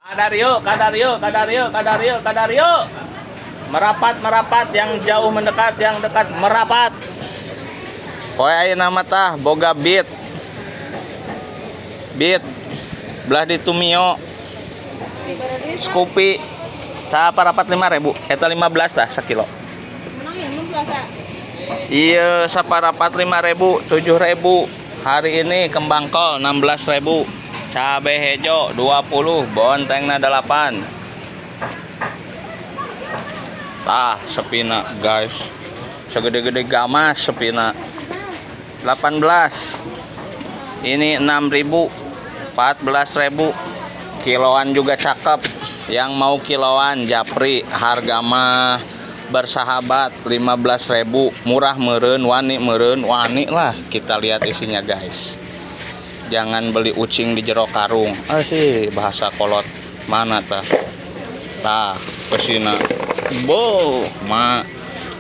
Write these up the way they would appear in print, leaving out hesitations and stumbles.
Kadario, Kadario, Kadario, Kadario, Kadario. Merapat, merapat, yang jauh mendekat, yang dekat merapat. Poe ayeuna mah tah boga bit. Bit. Belah di Tumio. Scoopy. Saparapat 5.000. Eta 15 tah sakilo. Menang ya belum puasa. Iya, saparapat 5.000, 7.000. Hari ini kembang kol 16.000. Cabe hejo 20, bontengna 8. Tah, sepina guys. Segede-gede gamas sepina. 18. Ini 6.000, 14.000. Kiloan juga cakep. Yang mau kiloan japri, harga mah bersahabat 15.000. Murah meureun, wani lah. Kita lihat isinya guys. Jangan beli ucing di jero karung. Sih bahasa kolot mana tah? Tah, kesina. Bo, ma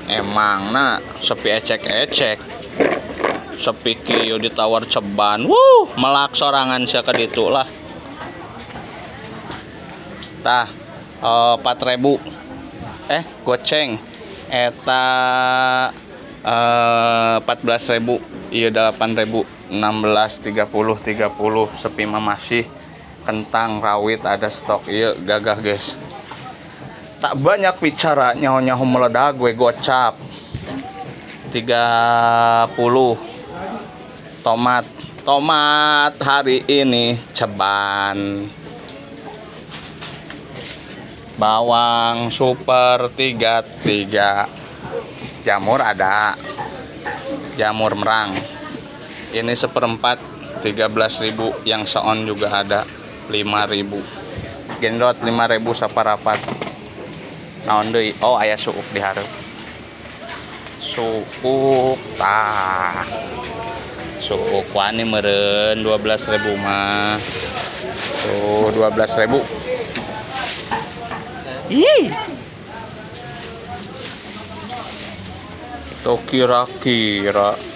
emang na sepi ecek-ecek. Sepi kieu ditawar ceban. Melak sorangan sia ka ditu lah. Tah, 4.000. Goceng. Eta 14.000. Iya 8.000. 16 30 sepi mah masih kentang rawit ada stok. Iya gagah guys. Tak banyak bicara nyaho-nyaho meledak gue gocap. 30. Tomat hari ini ceban. Bawang super 33. Jamur ada. Jamur merang. Ini seperempat 13.000, yang seon juga ada 5.000. Gendot 5.000 saparapat. Naon deui? Oh, aya suuk di hareup. Suuk tah. Suuk wani meureun 12.000 mah. Tuh 12.000. Ih. Tuh kira-kira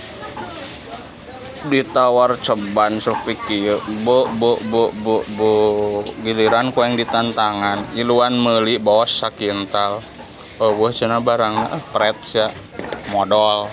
ditawar ceban sepi kieu. Bo giliran ku yang ditantangan iluan meuli bos sakintal. Cenah barangna pret sia modal.